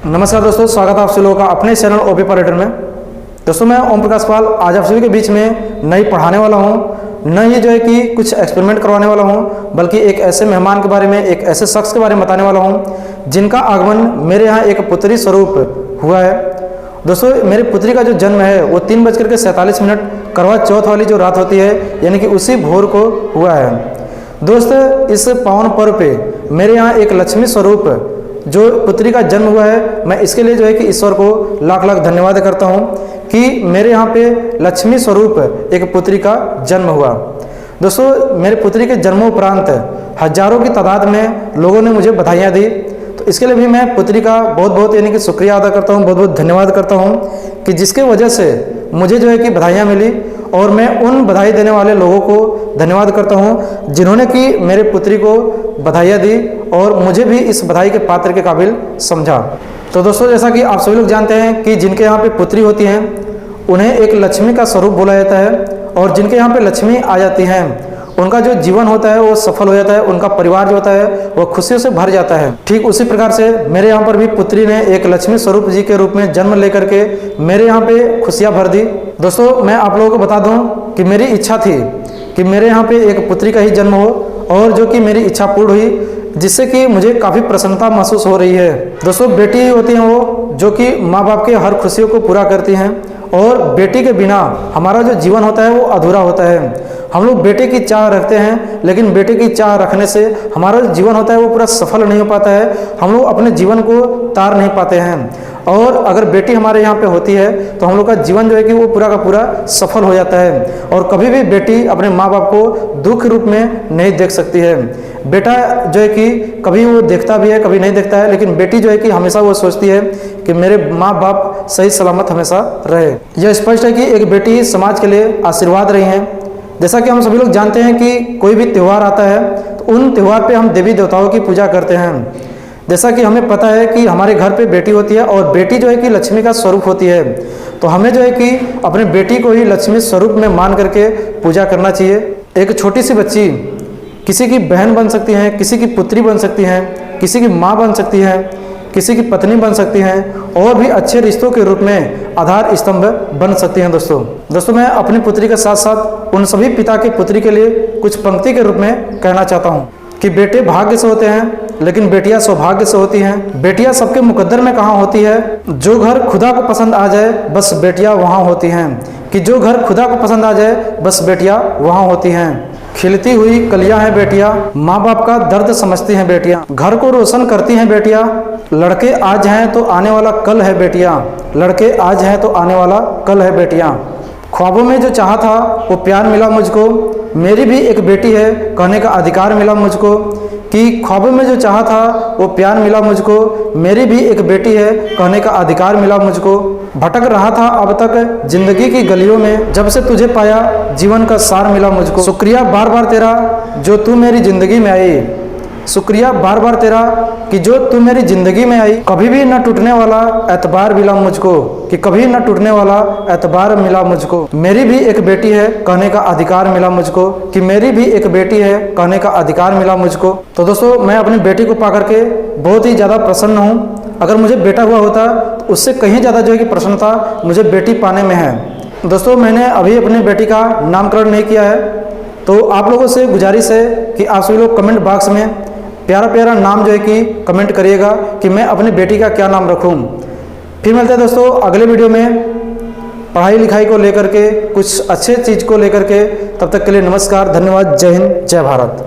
नमस्कार दोस्तों, स्वागत है आप सभी लोगों का अपने चैनल ओपी पर्यटन में। दोस्तों मैं ओम प्रकाश पाल आज आप सभी के बीच में नई पढ़ाने वाला हूं, न ही जो है कि कुछ एक्सपेरिमेंट करवाने वाला हूं, बल्कि एक ऐसे मेहमान के बारे में, एक ऐसे शख्स के बारे में बताने वाला हूं जिनका आगमन मेरे यहाँ एक पुत्री स्वरूप हुआ है। दोस्तों मेरी पुत्री का जो जन्म है वो 3:47 करवा चौथ वाली जो रात होती है, यानी कि उसी भोर को हुआ है। दोस्त इस पावन पर्व पे मेरे यहाँ एक लक्ष्मी स्वरूप जो पुत्री का जन्म हुआ है, मैं इसके लिए जो है कि ईश्वर को लाख लाख धन्यवाद करता हूँ कि मेरे यहाँ पे लक्ष्मी स्वरूप एक पुत्री का जन्म हुआ। दोस्तों मेरे पुत्री के जन्मोपरांत हजारों की तादाद में लोगों ने मुझे बधाइयाँ दी, तो इसके लिए भी मैं पुत्री का बहुत बहुत यानी कि शुक्रिया अदा करता हूँ, बहुत बहुत धन्यवाद करता हूँ कि जिसके वजह से मुझे जो है कि बधाइयाँ मिली। और मैं उन बधाई देने वाले लोगों को धन्यवाद करता हूँ जिन्होंने कि मेरे पुत्री को बधाइयाँ दी और मुझे भी इस बधाई के पात्र के काबिल समझा। तो दोस्तों जैसा कि आप सभी लोग जानते हैं कि जिनके यहाँ पे पुत्री होती हैं उन्हें एक लक्ष्मी का स्वरूप बोला जाता है, और जिनके यहाँ पे लक्ष्मी आ जाती हैं उनका जो जीवन होता है वो सफल हो जाता है, उनका परिवार जो होता है वो खुशियों से भर जाता है। ठीक उसी प्रकार से मेरे यहाँ पर भी पुत्री ने एक लक्ष्मी स्वरूप जी के रूप में जन्म लेकर के मेरे यहाँ पे खुशियाँ भर दी। दोस्तों मैं आप लोगों को बता दूं कि मेरी इच्छा थी कि मेरे यहाँ पे एक पुत्री का ही जन्म हो, और जो कि मेरी इच्छा पूर्ण हुई, जिससे कि मुझे काफ़ी प्रसन्नता महसूस हो रही है। दोस्तों बेटी ही होती हैं वो जो कि माँ बाप के हर खुशियों को पूरा करती हैं, और बेटी के बिना हमारा जो जीवन होता है वो अधूरा होता है। हम लोग बेटे की चाह रखते हैं, लेकिन बेटे की चाह रखने से हमारा जो जीवन होता है वो पूरा सफल नहीं हो पाता है, हम लोग अपने जीवन को तार नहीं पाते हैं। और अगर बेटी हमारे यहाँ पे होती है तो हम लोग का जीवन जो है कि वो पूरा का पूरा सफल हो जाता है, और कभी भी बेटी अपने माँ बाप को दुख के रूप में नहीं देख सकती है। बेटा जो है कि कभी वो देखता भी है, कभी नहीं देखता है, लेकिन बेटी जो है कि हमेशा वो सोचती है कि मेरे माँ बाप सही सलामत हमेशा रहे। यह स्पष्ट है कि एक बेटी समाज के लिए आशीर्वाद रही है। जैसा कि हम सभी लोग जानते हैं कि कोई भी त्यौहार आता है तो उन त्यौहार पे हम देवी देवताओं की पूजा करते हैं। जैसा कि हमें पता है कि हमारे घर पे बेटी होती है, और बेटी जो है कि लक्ष्मी का स्वरूप होती है, तो हमें जो है कि अपने बेटी को ही लक्ष्मी स्वरूप में मान करके पूजा करना चाहिए। एक छोटी सी बच्ची किसी की बहन बन सकती हैं, किसी की पुत्री बन सकती हैं, किसी की माँ बन सकती है, किसी की पत्नी बन सकती हैं, और भी अच्छे रिश्तों के रूप में आधार स्तंभ बन सकती हैं। दोस्तों मैं अपनी पुत्री के साथ साथ उन सभी पिता की पुत्री के लिए कुछ पंक्ति के रूप में कहना चाहता हूँ कि बेटे भाग्य से होते हैं लेकिन बेटियां सौभाग्य से होती हैं। बेटियां सबके मुकद्दर में कहाँ होती है, जो घर खुदा को पसंद आ जाए बस बेटियां वहाँ होती हैं। कि जो घर खुदा को पसंद आ जाए बस बेटियां वहाँ होती हैं। खिलती हुई कलियां हैं बेटियां, माँ बाप का दर्द समझती हैं बेटियां, घर को रोशन करती हैं बेटियां। लड़के आज हैं तो आने वाला कल है बेटियां, लड़के आज हैं तो आने वाला कल है बेटियां। ख्वाबों में जो चाहा था वो प्यार मिला मुझको, मेरी भी एक बेटी है कहने का अधिकार मिला मुझको। कि ख्वाबों में जो चाहा था वो प्यार मिला मुझको, मेरी भी एक बेटी है कहने का अधिकार मिला मुझको। भटक रहा था अब तक जिंदगी की गलियों में, जब से तुझे पाया जीवन का सार मिला मुझको। शुक्रिया बार बार तेरा जो तू मेरी जिंदगी में आई, शुक्रिया बार बार तेरा कि जो तू मेरी ज़िंदगी में आई। कभी भी न टूटने वाला एतबार मिला मुझको, कि कभी न टूटने वाला एतबार मिला मुझको। मेरी भी एक बेटी है कहने का अधिकार मिला मुझको, कि मेरी भी एक बेटी है कहने का अधिकार मिला मुझको। तो दोस्तों मैं अपनी बेटी को पा करके बहुत ही ज़्यादा प्रसन्न हूँ। अगर मुझे बेटा हुआ होता तो उससे कहीं ज़्यादा जो है कि प्रसन्नता मुझे बेटी पाने में है। दोस्तों मैंने अभी अपनी बेटी का नामकरण नहीं किया है, तो आप लोगों से गुजारिश है कि आप सभी लोग कमेंट बॉक्स में प्यारा प्यारा नाम जो है कि कमेंट करिएगा कि मैं अपनी बेटी का क्या नाम रखूं। फिर मिलते हैं दोस्तों अगले वीडियो में पढ़ाई लिखाई को लेकर के, कुछ अच्छे चीज़ को लेकर के। तब तक के लिए नमस्कार, धन्यवाद, जय हिंद, जय भारत।